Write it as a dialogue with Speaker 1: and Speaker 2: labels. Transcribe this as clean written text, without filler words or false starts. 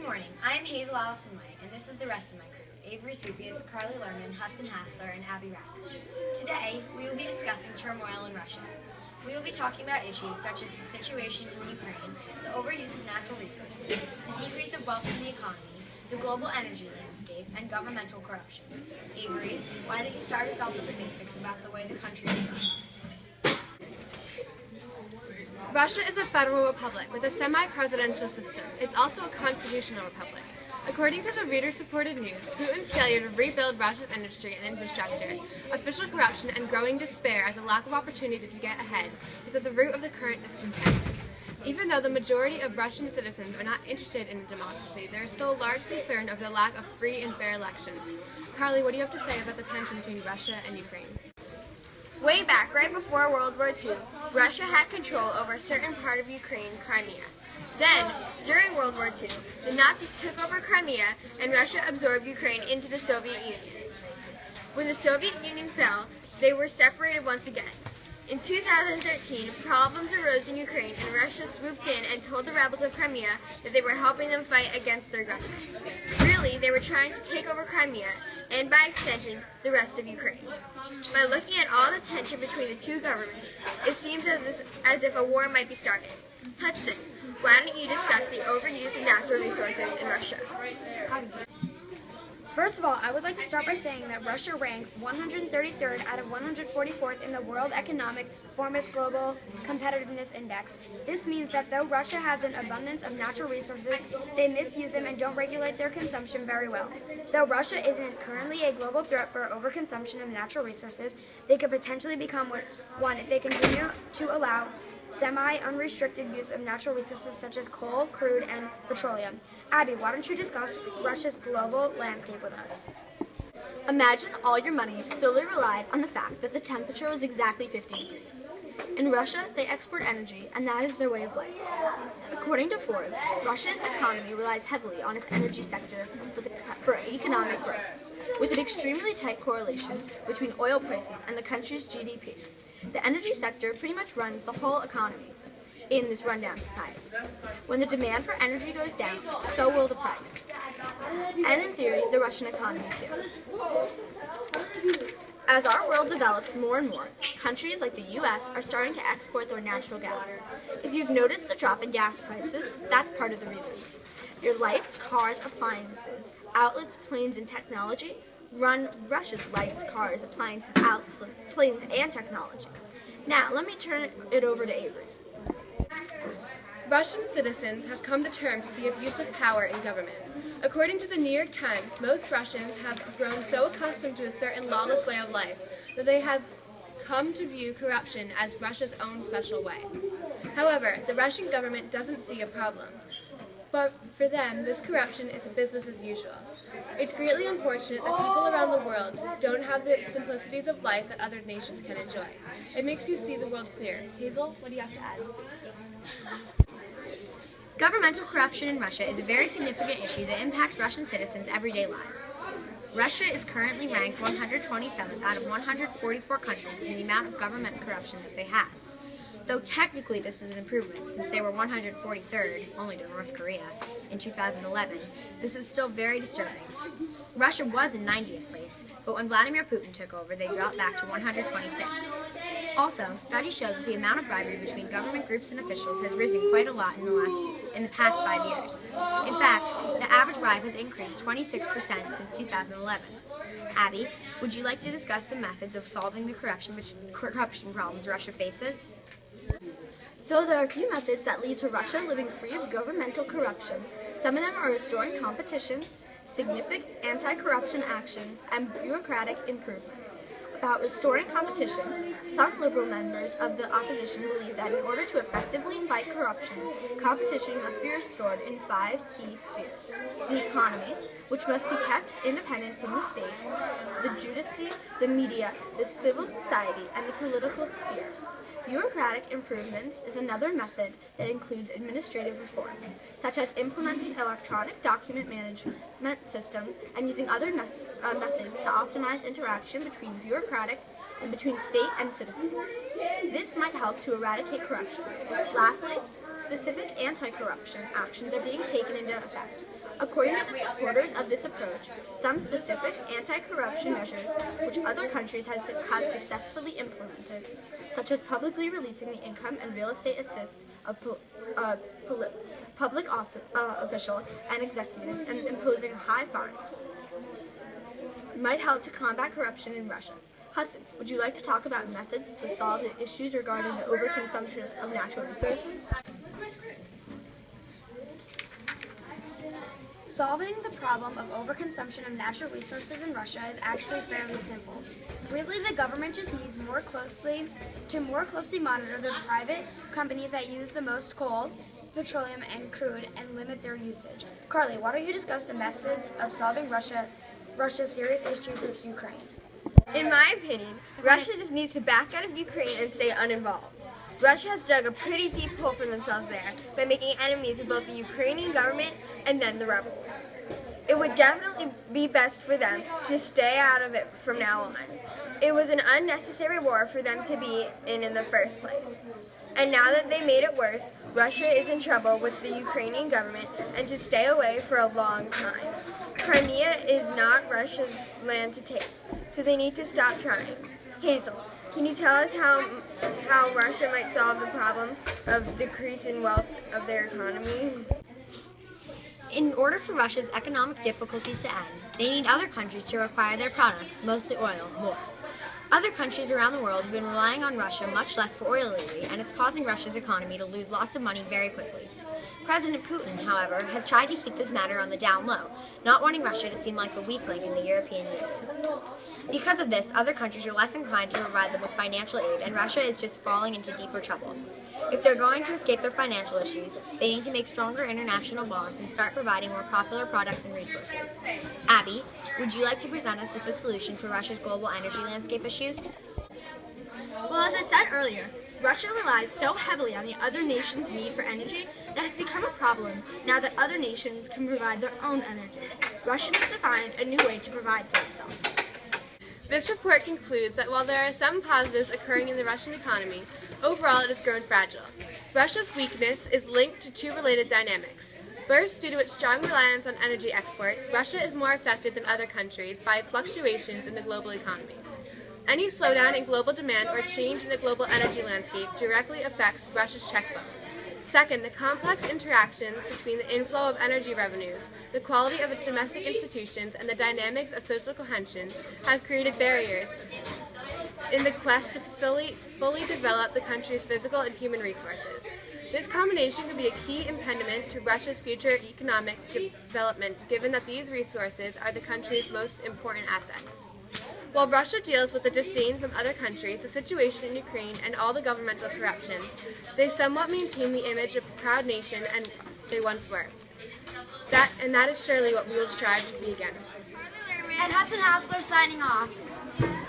Speaker 1: morning. I am Hazel Allison White, and this is the rest of my crew: Avery Supius, Carly Lerman, Hudson Hassler, and Abby Ratner. Today, we will be discussing turmoil in Russia. We will be talking about issues such as the situation in Ukraine, the overuse of natural resources, the decrease of wealth in the economy, the global energy landscape, and governmental corruption. Avery, why don't you start us off with the basics about the way the country is run?
Speaker 2: Russia is a federal republic with a semi-presidential system. It's also a constitutional republic. According to the reader-supported news, Putin's failure to rebuild Russia's industry and infrastructure, official corruption, and growing despair at the lack of opportunity to get ahead is at the root of the current discontent. Even though the majority of Russian citizens are not interested in democracy, there is still a large concern of the lack of free and fair elections. Carly, what do you have to say about the tension between Russia and Ukraine?
Speaker 3: Way back, right before World War II, Russia had control over a certain part of Ukraine, Crimea. Then, during World War II, the Nazis took over Crimea and Russia absorbed Ukraine into the Soviet Union. When the Soviet Union fell, they were separated once again. In 2013, problems arose in Ukraine and Russia swooped in and told the rebels of Crimea that they were helping them fight against their government. Really, they were trying to take over Crimea and, by extension, the rest of Ukraine. By looking at all the tension between the two governments, it seems as if a war might be started. Hudson, why don't you discuss the overuse of natural resources in Russia?
Speaker 4: First of all, I would like to start by saying that Russia ranks 133rd out of 144th in the World Economic Forum's Global Competitiveness Index. This means that though Russia has an abundance of natural resources, they misuse them and don't regulate their consumption very well. Though Russia isn't currently a global threat for overconsumption of natural resources, they could potentially become one if they continue to allow semi-unrestricted use of natural resources such as coal, crude, and petroleum. Abby, why don't you discuss Russia's global landscape with us?
Speaker 5: Imagine all your money solely relied on the fact that the temperature was exactly 50 degrees. In Russia, they export energy, and that is their way of life. According to Forbes, Russia's economy relies heavily on its energy sector for economic growth, with an extremely tight correlation between oil prices and the country's GDP. The energy sector pretty much runs the whole economy in this rundown society. When the demand for energy goes down, so will the price. And in theory, the Russian economy too. As our world develops more and more, countries like the US are starting to export their natural gas. If you've noticed the drop in gas prices, that's part of the reason. Your lights, cars, appliances, outlets, planes, and technology run Russia's lights, cars, appliances, outlets, planes, and technology. Now, let me turn it over to Avery.
Speaker 2: Russian citizens have come to terms with the abuse of power in government. According to the New York Times, most Russians have grown so accustomed to a certain lawless way of life that they have come to view corruption as Russia's own special way. However, the Russian government doesn't see a problem. But for them, this corruption is a business as usual. It's greatly unfortunate that people around the world don't have the simplicities of life that other nations can enjoy. It makes you see the world clear. Hazel, what do you have to add?
Speaker 1: Governmental corruption in Russia is a very significant issue that impacts Russian citizens' everyday lives. Russia is currently ranked 127th out of 144 countries in the amount of government corruption that they have. Though technically this is an improvement, since they were 143rd, only to North Korea, in 2011, this is still very disturbing. Russia was in 90th place, but when Vladimir Putin took over, they dropped back to 126th. Also, studies show that the amount of bribery between government groups and officials has risen quite a lot in the past 5 years. In fact, the average bribe has increased 26% since 2011. Abby, would you like to discuss the methods of solving the corruption problems Russia faces?
Speaker 5: Though there are few methods that lead to Russia living free of governmental corruption, some of them are restoring competition, significant anti-corruption actions, and bureaucratic improvements. About restoring competition, some liberal members of the opposition believe that in order to effectively fight corruption, competition must be restored in 5 key spheres: the economy, which must be kept independent from the state, the judiciary, the media, the civil society, and the political sphere. Bureaucratic improvements is another method that includes administrative reforms, such as implementing electronic document management systems and using other methods to optimize interaction between bureaucratic and between state and citizens. This might help to eradicate corruption. Lastly, specific anti-corruption actions are being taken into effect. According to the supporters of this approach, some specific anti-corruption measures which other countries have successfully implemented, such as publicly releasing the income and real estate assists of public officials and executives and imposing high fines, might help to combat corruption in Russia. Hudson, would you like to talk about methods to solve the issues regarding the overconsumption of natural resources?
Speaker 4: Solving the problem of overconsumption of natural resources in Russia is actually fairly simple. Really, the government just needs to more closely monitor the private companies that use the most coal, petroleum, and crude and limit their usage. Carly, why don't you discuss the methods of solving Russia's serious issues with Ukraine?
Speaker 3: In my opinion, Russia just needs to back out of Ukraine and stay uninvolved. Russia has dug a pretty deep hole for themselves there by making enemies of both the Ukrainian government and then the rebels. It would definitely be best for them to stay out of it from now on. It was an unnecessary war for them to be in the first place. And now that they made it worse, Russia is in trouble with the Ukrainian government and to stay away for a long time. Crimea is not Russia's land to take, so they need to stop trying. Hazel, can you tell us how Russia might solve the problem of decrease in wealth of their economy?
Speaker 1: In order for Russia's economic difficulties to end, they need other countries to require their products, mostly oil, more. Other countries around the world have been relying on Russia much less for oil lately, and it's causing Russia's economy to lose lots of money very quickly. President Putin, however, has tried to keep this matter on the down low, not wanting Russia to seem like a weakling in the European Union. Because of this, other countries are less inclined to provide them with financial aid, and Russia is just falling into deeper trouble. If they're going to escape their financial issues, they need to make stronger international bonds and start providing more popular products and resources. Abby, would you like to present us with a solution for Russia's global energy landscape issues?
Speaker 5: Well, as I said earlier, Russia relies so heavily on the other nations' need for energy that it's become a problem now that other nations can provide their own energy. Russia needs to find a new way to provide for itself.
Speaker 2: This report concludes that while there are some positives occurring in the Russian economy, overall it has grown fragile. Russia's weakness is linked to two related dynamics. First, due to its strong reliance on energy exports, Russia is more affected than other countries by fluctuations in the global economy. Any slowdown in global demand or change in the global energy landscape directly affects Russia's checkbook. Second, the complex interactions between the inflow of energy revenues, the quality of its domestic institutions, and the dynamics of social cohesion have created barriers in the quest to fully develop the country's physical and human resources. This combination could be a key impediment to Russia's future economic development, given that these resources are the country's most important assets. While Russia deals with the disdain from other countries, the situation in Ukraine, and all the governmental corruption, they somewhat maintain the image of a proud nation and they once were. That is surely what we will strive to be again.
Speaker 4: And Hudson Hassler signing off.